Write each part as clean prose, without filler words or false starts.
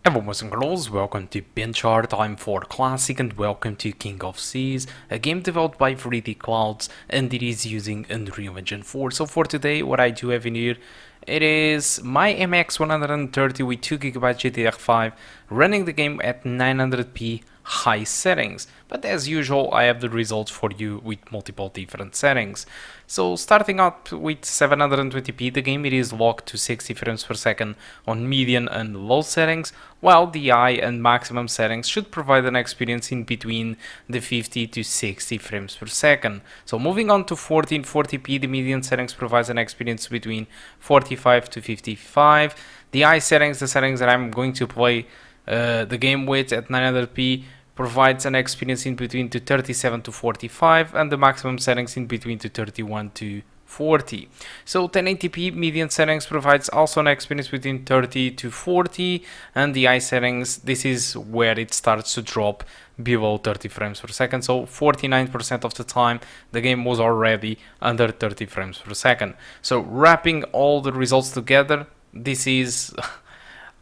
Hello boys and girls, welcome to BenchART, I'm for Classic and welcome to King of Seas, a game developed by 3D Clouds and it is using Unreal Engine 4. So for today what I do have in here, it is my MX130 with 2GB GDDR5 running the game at 900p high settings, but as usual I have the results for you with multiple different settings. So starting out with 720p, the game it is locked to 60 frames per second on medium and low settings, while the high and maximum settings should provide an experience in between the 50 to 60 frames per second. So moving on to 1440p, the medium settings provides an experience between 45 to 55. The high settings, the settings that I'm going to play the game with at 900p, provides an experience in between to 37 to 45 and the maximum settings in between to 31 to 40. So 1080p median settings provides also an experience between 30 to 40, and the high settings, this is where it starts to drop below 30 frames per second. So 49% of the time the game was already under 30 frames per second. So wrapping all the results together, this is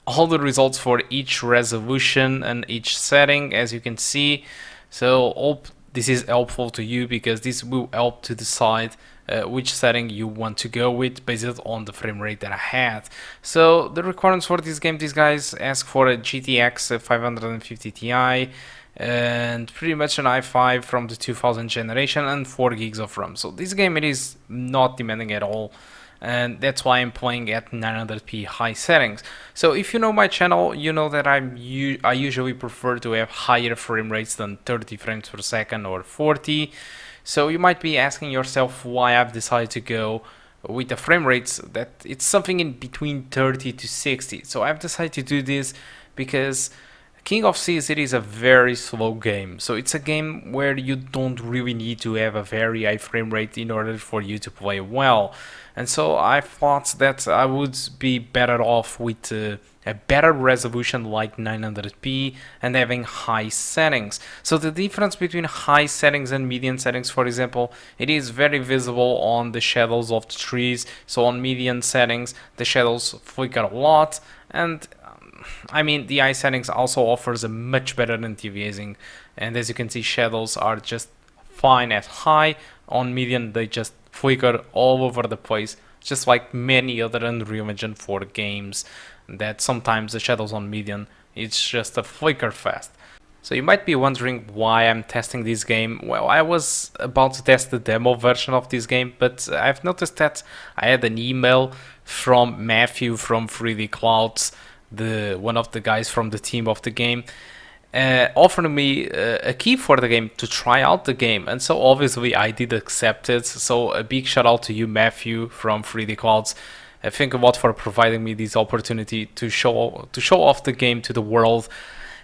all the results for each resolution and each setting, as you can see. So hope this is helpful to you, because this will help to decide which setting you want to go with based on the frame rate that I had. So the requirements for this game, these guys ask for a GTX 550 Ti and pretty much an i5 from the 2000 generation and 4 gigs of RAM. So this game, it is not demanding at all, and that's why I'm playing at 900p high settings. So if you know my channel, you know that I usually prefer to have higher frame rates than 30 frames per second or 40. So you might be asking yourself why I've decided to go with the frame rates that it's something in between 30 to 60. So I've decided to do this because King of Seas, it is a very slow game. So it's a game where you don't really need to have a very high frame rate in order for you to play well. And so I thought that I would be better off with a better resolution like 900p and having high settings. So the difference between high settings and medium settings, for example, it is very visible on the shadows of the trees. So on medium settings, the shadows flicker a lot, and I mean, the high settings also offers a much better anti-aliasing, and as you can see, shadows are just fine at high. On medium, they just flicker all over the place, just like many other Unreal Engine 4 games, that sometimes the shadows on medium, it's just a flicker fest. So you might be wondering why I'm testing this game. Well, I was about to test the demo version of this game, but I've noticed that I had an email from Matthew from 3D Clouds, one of the guys from the team of the game, offered me a key for the game to try out the game, and so obviously I did accept it. So a big shout out to you, Matthew from 3D Clouds. Thank you a lot for providing me this opportunity to show off the game to the world,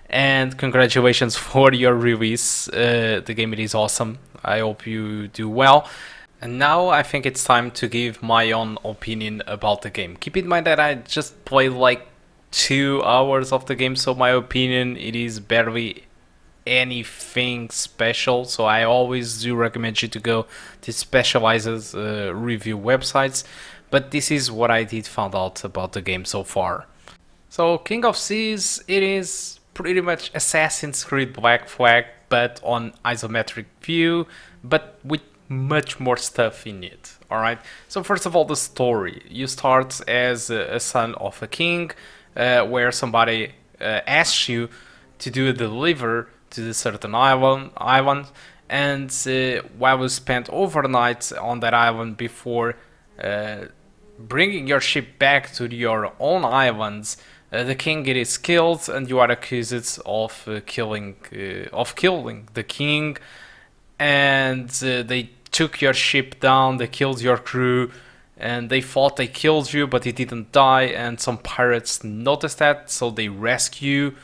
and congratulations for your release. The game, it is awesome. I hope you do well. And now I think it's time to give my own opinion about the game. Keep in mind that I just played like 2 hours of the game, so my opinion, it is barely anything special. So I always do recommend you to go to specialized review websites, but this is what I did found out about the game so far. So King of Seas, it is pretty much Assassin's Creed Black Flag, but on isometric view, but with much more stuff in it. Alright, so first of all, the story. You start as a son of a king, where somebody asks you to do a deliver to the certain island, and while you spend overnight on that island before bringing your ship back to your own islands, the king is killed, and you are accused of killing the king, and they took your ship down, they killed your crew, and they thought they killed you, but you didn't die, and some pirates noticed that, so they rescue you,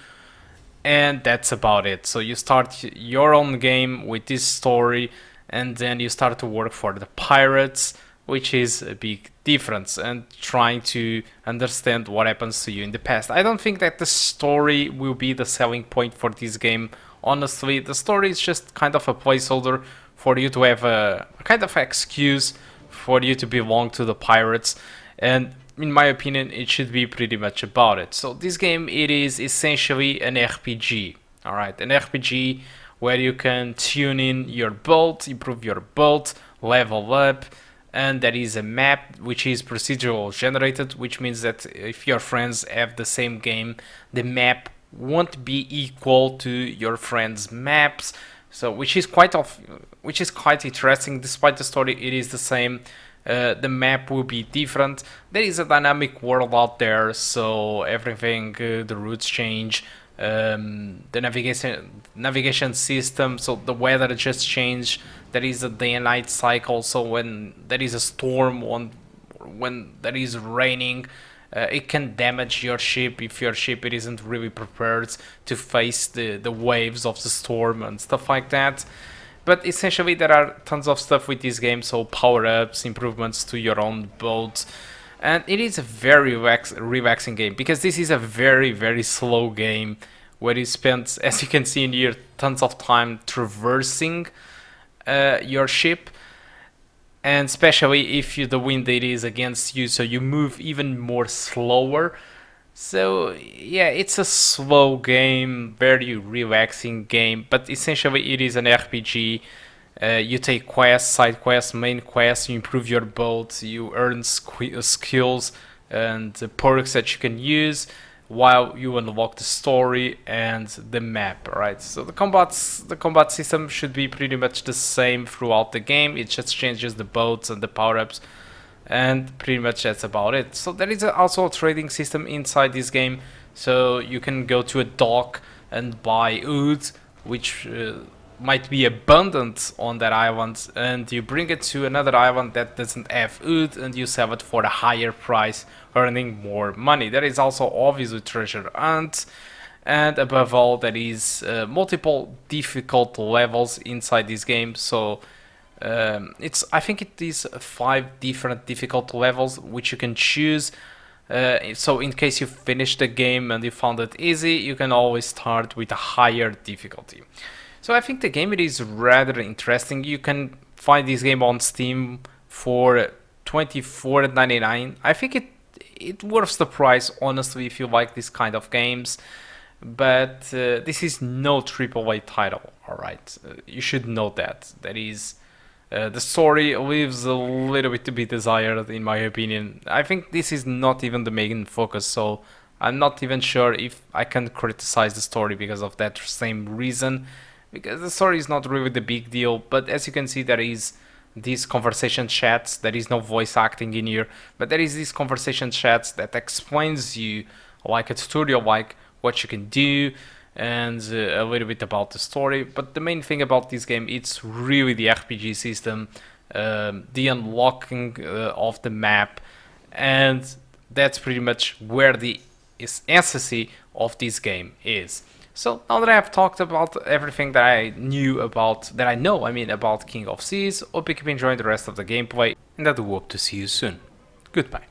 and that's about it. So you start your own game with this story, and then you start to work for the pirates, which is a big difference, and trying to understand what happens to you in the past. I don't think that the story will be the selling point for this game. Honestly, the story is just kind of a placeholder for you to have a kind of excuse for you to belong to the pirates. And in my opinion, it should be pretty much about it. So this game, it is essentially an RPG. All right, an RPG where you can tune in your build, improve your build, level up, and there is a map which is procedural generated, which means that if your friends have the same game, the map won't be equal to your friends' maps. So which is quite interesting. Despite the story, it is the same. The map will be different. There is a dynamic world out there, so everything, the routes change. The navigation system, so the weather just changed. There is a day and night cycle, so when there is a storm, when there is raining, it can damage your ship if your ship it isn't really prepared to face the waves of the storm and stuff like that. But essentially there are tons of stuff with this game, so power-ups, improvements to your own boat. And it is a very relaxing game, because this is a very slow game where you spend, as you can see in here, tons of time traversing your ship. And especially if the wind it is against you, so you move even more slower. So yeah, it's a slow game, very relaxing game, but essentially it is an RPG. You take quests, side quests, main quests, you improve your boat, you earn skills and perks that you can use while you unlock the story and the map, right? So the combat system should be pretty much the same throughout the game. It just changes the boats and the power-ups, and pretty much that's about it. So there is also a trading system inside this game, so you can go to a dock and buy wood, which might be abundant on that island, and you bring it to another island that doesn't have wood and you sell it for a higher price, earning more money. There is also obviously treasure hunt, and above all there is multiple difficult levels inside this game. So I think it is 5 different difficult levels which you can choose. So in case you finish the game and you found it easy, you can always start with a higher difficulty. So I think the game it is rather interesting. You can find this game on Steam for $24.99. I think it worth the price, honestly, if you like this kind of games. But this is no AAA title, alright? You should know that. That is... the story leaves a little bit to be desired, in my opinion. I think this is not even the main focus, so I'm not even sure if I can criticize the story because of that same reason. Because the story is not really the big deal, but as you can see, there is these conversation chats. There is no voice acting in here, but there is these conversation chats that explains you, like a tutorial, like what you can do, and a little bit about the story. But the main thing about this game, it's really the RPG system, the unlocking of the map, and that's pretty much where the essence of this game is. So now that I have talked about everything that I know about King of Seas, hope you keep enjoying the rest of the gameplay, and I do hope to see you soon. Goodbye.